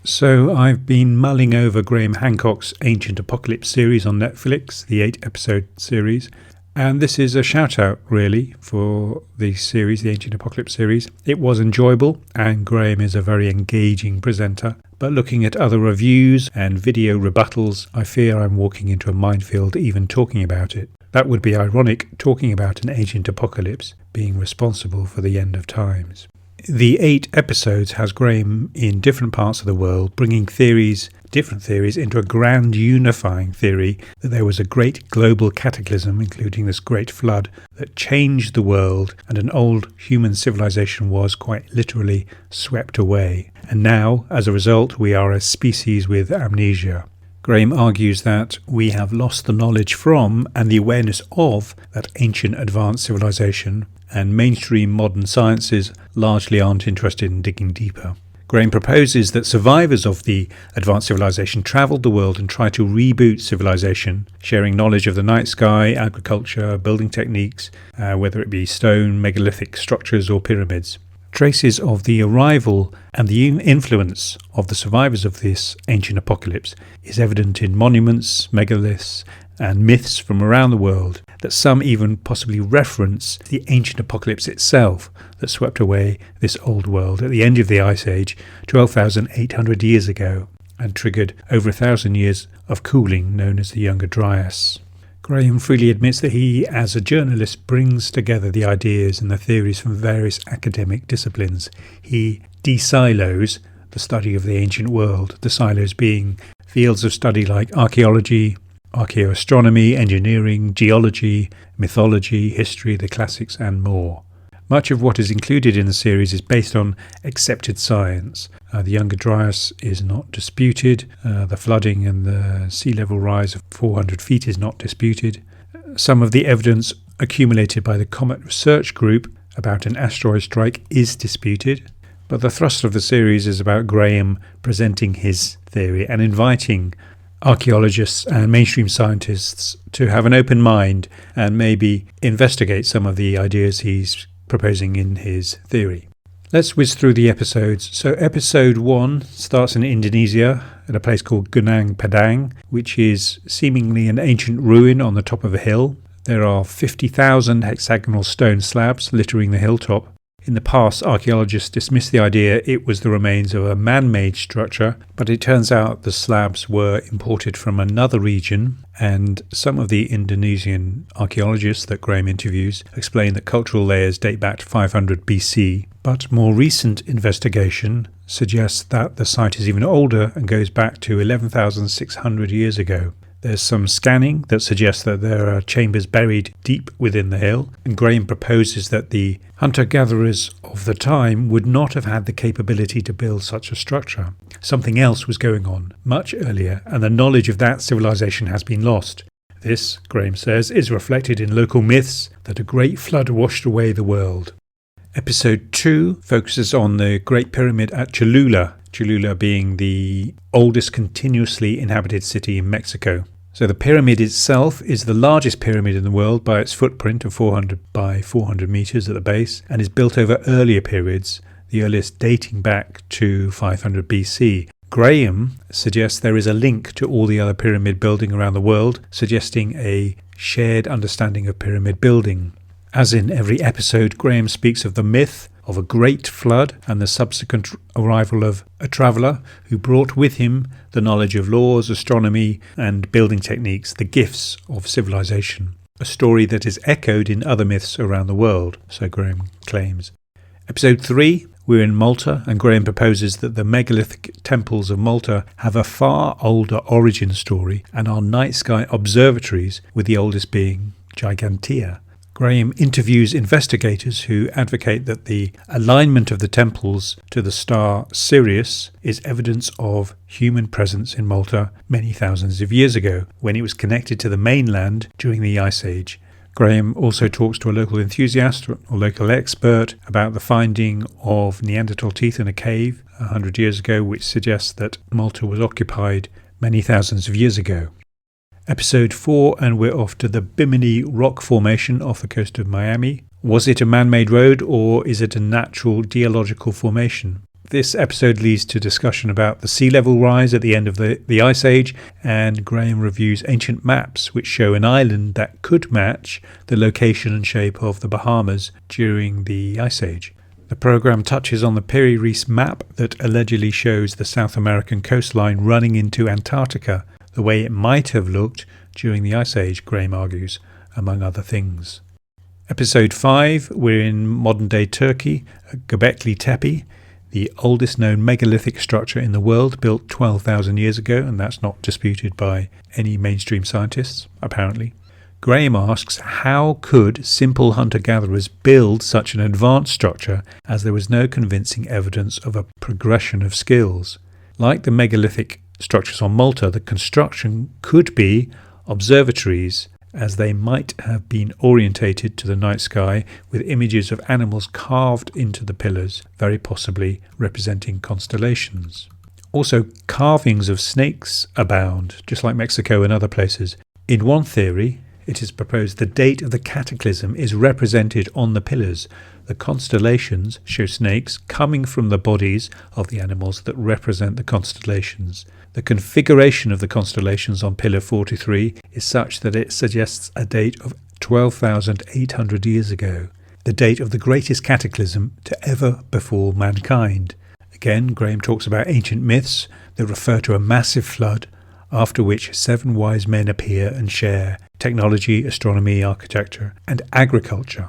So I've been mulling over Graham Hancock's Ancient Apocalypse series on Netflix, the 8-episode series. And this is a shout out really for the series, the Ancient Apocalypse series. It was enjoyable and Graham is a very engaging presenter. But looking at other reviews and video rebuttals, I fear I'm walking into a minefield even talking about it. That would be ironic, talking about an ancient apocalypse being responsible for the end of times. The 8 episodes has Graham in different parts of the world, bringing different theories into a grand unifying theory that there was a great global cataclysm, including this great flood, that changed the world and an old human civilization was quite literally swept away. And now, as a result, we are a species with amnesia. Graham argues that we have lost the knowledge from and the awareness of that ancient advanced civilization, and mainstream modern sciences largely aren't interested in digging deeper. Graham proposes that survivors of the advanced civilization travelled the world and tried to reboot civilization, sharing knowledge of the night sky, agriculture, building techniques, whether it be stone, megalithic structures or pyramids. Traces of the arrival and the influence of the survivors of this ancient apocalypse is evident in monuments, megaliths, and myths from around the world, that some even possibly reference the ancient apocalypse itself that swept away this old world at the end of the Ice Age 12,800 years ago and triggered over 1,000 years of cooling known as the Younger Dryas. Graham freely admits that he, as a journalist, brings together the ideas and the theories from various academic disciplines. He de-silos the study of the ancient world, the silos being fields of study like archaeology, archaeoastronomy, engineering, geology, mythology, history, the classics and more. Much of what is included in the series is based on accepted science. The Younger Dryas is not disputed. The flooding and the sea level rise of 400 feet is not disputed. Some of the evidence accumulated by the Comet Research Group about an asteroid strike is disputed. But the thrust of the series is about Graham presenting his theory and inviting archaeologists and mainstream scientists to have an open mind and maybe investigate some of the ideas he's proposing in his theory. Let's whiz through the episodes. So episode 1 starts in Indonesia at a place called Gunung Padang, which is seemingly an ancient ruin on the top of a hill. There are 50,000 hexagonal stone slabs littering the hilltop. In the past, archaeologists dismissed the idea it was the remains of a man-made structure, but it turns out the slabs were imported from another region, and some of the Indonesian archaeologists that Graham interviews explain that cultural layers date back to 500 BC, but more recent investigation suggests that the site is even older and goes back to 11,600 years ago. There's some scanning that suggests that there are chambers buried deep within the hill, and Graham proposes that the hunter-gatherers of the time would not have had the capability to build such a structure. Something else was going on much earlier, and the knowledge of that civilization has been lost. This, Graham says, is reflected in local myths that a great flood washed away the world. Episode 2 focuses on the Great Pyramid at Cholula being the oldest continuously inhabited city in Mexico. So the pyramid itself is the largest pyramid in the world by its footprint of 400 by 400 meters at the base and is built over earlier periods, the earliest dating back to 500 BC. Graham suggests there is a link to all the other pyramid building around the world, suggesting a shared understanding of pyramid building. As in every episode, Graham speaks of the myth of a great flood and the subsequent arrival of a traveller who brought with him the knowledge of laws, astronomy and building techniques, the gifts of civilization. A story that is echoed in other myths around the world, so Graham claims. Episode 3, we're in Malta, and Graham proposes that the megalithic temples of Malta have a far older origin story and are night sky observatories, with the oldest being Gigantea. Graham interviews investigators who advocate that the alignment of the temples to the star Sirius is evidence of human presence in Malta many thousands of years ago, when it was connected to the mainland during the Ice Age. Graham also talks to a local enthusiast or local expert about the finding of Neanderthal teeth in a cave 100 years ago, which suggests that Malta was occupied many thousands of years ago. Episode 4, and we're off to the Bimini Rock Formation off the coast of Miami. Was it a man-made road or is it a natural geological formation? This episode leads to discussion about the sea level rise at the end of the Ice Age, and Graham reviews ancient maps which show an island that could match the location and shape of the Bahamas during the Ice Age. The programme touches on the Piri Reis map that allegedly shows the South American coastline running into Antarctica, the way it might have looked during the Ice Age, Graham argues, among other things. Episode 5, we're in modern-day Turkey, at Göbekli Tepe, the oldest known megalithic structure in the world, built 12,000 years ago, and that's not disputed by any mainstream scientists, apparently. Graham asks, how could simple hunter-gatherers build such an advanced structure, as there was no convincing evidence of a progression of skills? Like the megalithic structures on Malta, the construction could be observatories, as they might have been orientated to the night sky with images of animals carved into the pillars, very possibly representing constellations. Also, carvings of snakes abound, just like Mexico and other places. In one theory, it is proposed the date of the cataclysm is represented on the pillars. The constellations show snakes coming from the bodies of the animals that represent the constellations. The configuration of the constellations on Pillar 43 is such that it suggests a date of 12,800 years ago, the date of the greatest cataclysm to ever befall mankind. Again, Graham talks about ancient myths that refer to a massive flood, after which 7 wise men appear and share technology, astronomy, architecture, and agriculture.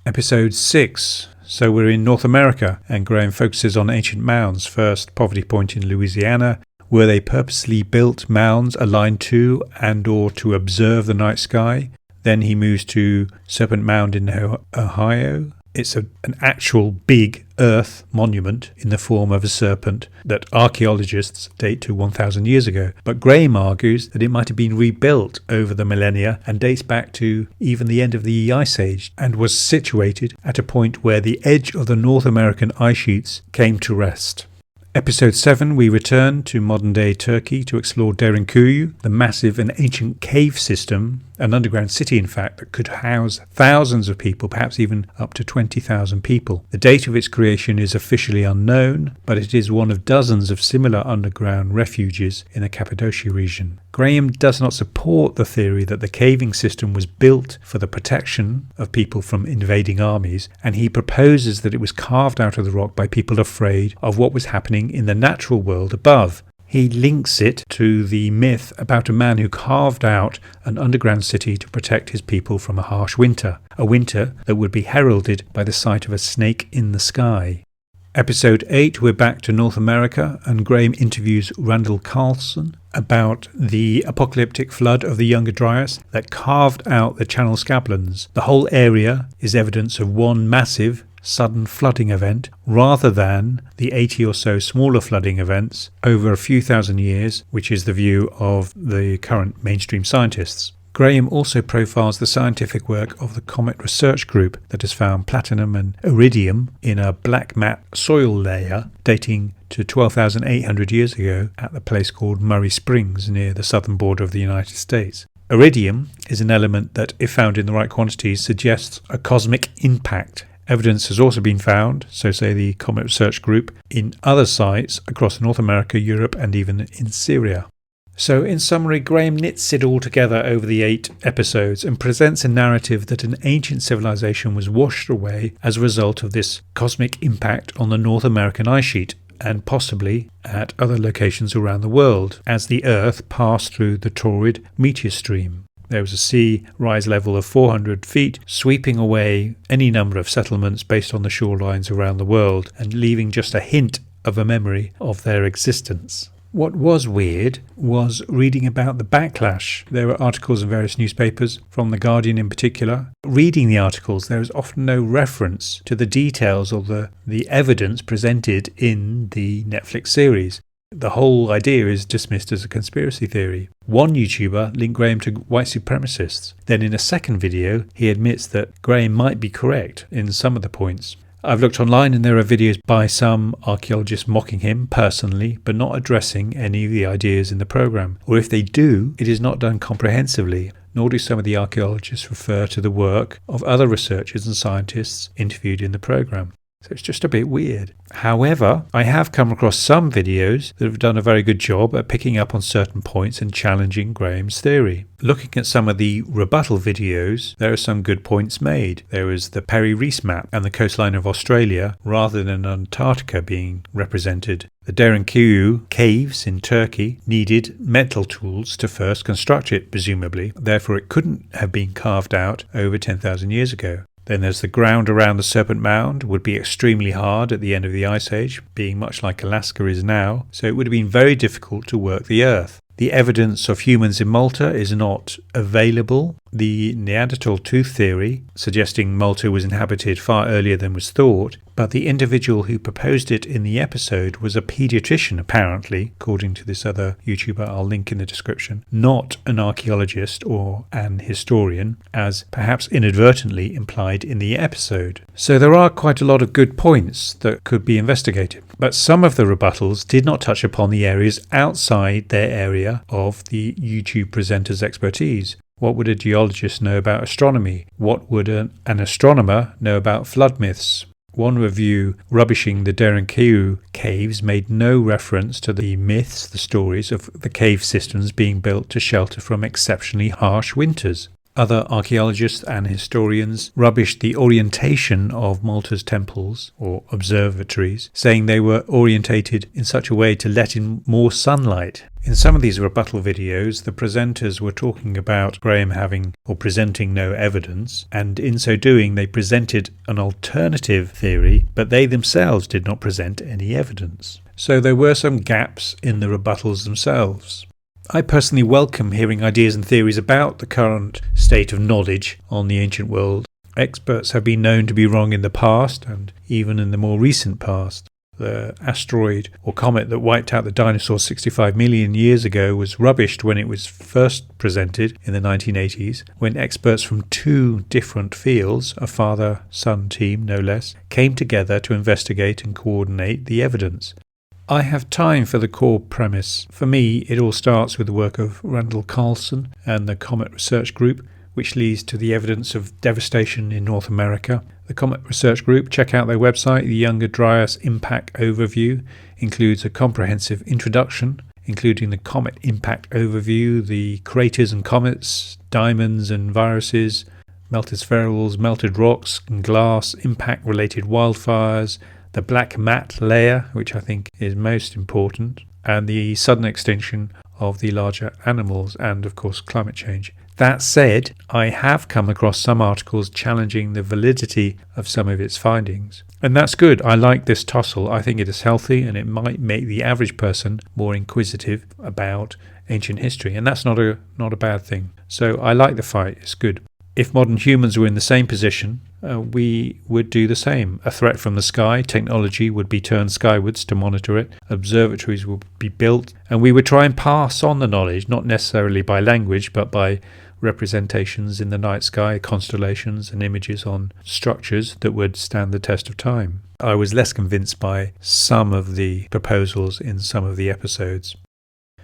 Episode 6. So we're in North America, and Graham focuses on ancient mounds. First, Poverty Point in Louisiana. Were they purposely built mounds aligned to and or to observe the night sky? Then he moves to Serpent Mound in Ohio. It's an actual big earth monument in the form of a serpent that archaeologists date to 1,000 years ago. But Graham argues that it might have been rebuilt over the millennia and dates back to even the end of the Ice Age, and was situated at a point where the edge of the North American ice sheets came to rest. Episode 7, we return to modern-day Turkey to explore Derinkuyu, the massive and ancient cave system, an underground city in fact, that could house thousands of people, perhaps even up to 20,000 people. The date of its creation is officially unknown, but it is one of dozens of similar underground refuges in the Cappadocia region. Graham does not support the theory that the caving system was built for the protection of people from invading armies, and he proposes that it was carved out of the rock by people afraid of what was happening in the natural world above. He links it to the myth about a man who carved out an underground city to protect his people from a harsh winter, a winter that would be heralded by the sight of a snake in the sky. Episode 8, we're back to North America, and Graham interviews Randall Carlson about the apocalyptic flood of the Younger Dryas that carved out the Channel Scablands. The whole area is evidence of one massive, sudden flooding event rather than the 80 or so smaller flooding events over a few thousand years, which is the view of the current mainstream scientists. Graham also profiles the scientific work of the Comet Research Group that has found platinum and iridium in a black mat soil layer dating to 12,800 years ago at the place called Murray Springs near the southern border of the United States. Iridium is an element that, if found in the right quantities, suggests a cosmic impact. Evidence has also been found, so say the Comet Research Group, in other sites across North America, Europe, and even in Syria. So in summary, Graham knits it all together over the 8 episodes and presents a narrative that an ancient civilization was washed away as a result of this cosmic impact on the North American ice sheet, and possibly at other locations around the world, as the Earth passed through the torrid meteor stream. There was a sea rise level of 400 feet, sweeping away any number of settlements based on the shorelines around the world, and leaving just a hint of a memory of their existence. What was weird was reading about the backlash. There were articles in various newspapers, from The Guardian in particular. Reading the articles, there is often no reference to the details or the evidence presented in the Netflix series. The whole idea is dismissed as a conspiracy theory. One YouTuber linked Graham to white supremacists. Then in a second video, he admits that Graham might be correct in some of the points. I've looked online and there are videos by some archaeologists mocking him personally, but not addressing any of the ideas in the programme. Or if they do, it is not done comprehensively, nor do some of the archaeologists refer to the work of other researchers and scientists interviewed in the programme. So it's just a bit weird. However, I have come across some videos that have done a very good job at picking up on certain points and challenging Graham's theory. Looking at some of the rebuttal videos, there are some good points made. There is the Perry-Rees map and the coastline of Australia rather than Antarctica being represented. The Derinkuyu caves in Turkey needed metal tools to first construct it, presumably. Therefore, it couldn't have been carved out over 10,000 years ago. Then there's the ground around the Serpent Mound would be extremely hard at the end of the Ice Age, being much like Alaska is now, so it would have been very difficult to work the Earth. The evidence of humans in Malta is not available. The Neanderthal tooth theory, suggesting Malta was inhabited far earlier than was thought, but the individual who proposed it in the episode was a paediatrician, apparently, according to this other YouTuber I'll link in the description, not an archaeologist or an historian, as perhaps inadvertently implied in the episode. So there are quite a lot of good points that could be investigated. But some of the rebuttals did not touch upon the areas outside their area of the YouTube presenter's expertise. What would a geologist know about astronomy? What would an astronomer know about flood myths? One review rubbishing the Derinkuyu caves made no reference to the myths, the stories of the cave systems being built to shelter from exceptionally harsh winters. Other archaeologists and historians rubbished the orientation of Malta's temples, or observatories, saying they were orientated in such a way to let in more sunlight. In some of these rebuttal videos, the presenters were talking about Graham having or presenting no evidence, and in so doing they presented an alternative theory, but they themselves did not present any evidence. So there were some gaps in the rebuttals themselves. I personally welcome hearing ideas and theories about the current state of knowledge on the ancient world. Experts have been known to be wrong in the past and even in the more recent past. The asteroid or comet that wiped out the dinosaurs 65 million years ago was rubbished when it was first presented in the 1980s, when experts from two different fields, a father-son team no less, came together to investigate and coordinate the evidence. I have time for the core premise. For me, it all starts with the work of Randall Carlson and the Comet Research Group, which leads to the evidence of devastation in North America. The Comet Research Group, check out their website. The Younger Dryas Impact Overview includes a comprehensive introduction, including the Comet Impact Overview, the craters and comets, diamonds and viruses, melted spherules, melted rocks and glass, impact-related wildfires, the black mat layer, which I think is most important, and the sudden extinction of the larger animals, and of course climate change. That said, I have come across some articles challenging the validity of some of its findings. And that's good. I like this tussle. I think it is healthy, and it might make the average person more inquisitive about ancient history, and that's not a bad thing. So I like the fight. It's good. If modern humans were in the same position, we would do the same. A threat from the sky, technology would be turned skywards to monitor it, observatories would be built, and we would try and pass on the knowledge, not necessarily by language, but by representations in the night sky, constellations and images on structures that would stand the test of time. I was less convinced by some of the proposals in some of the episodes.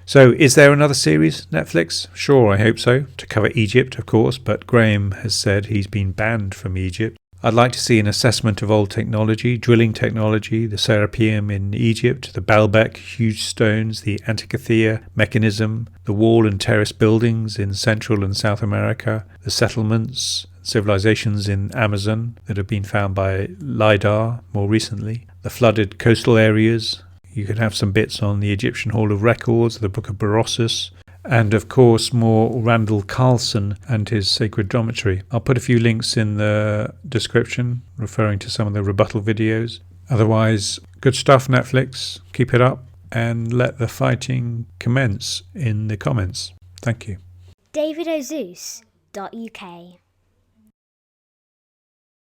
So, is there another series, Netflix? Sure, I hope so, to cover Egypt, of course, but Graham has said he's been banned from Egypt. I'd like to see an assessment of old technology, drilling technology, the Serapeum in Egypt, the Baalbek, huge stones, the Antikythera mechanism, the wall and terrace buildings in Central and South America, the settlements, civilizations in Amazon that have been found by LiDAR more recently, the flooded coastal areas. You could have some bits on the Egyptian Hall of Records, the Book of Berossus, and of course more Randall Carlson and his sacred geometry. I'll put a few links in the description referring to some of the rebuttal videos. Otherwise, good stuff, Netflix. Keep it up and let the fighting commence in the comments. Thank you. davidozeus.uk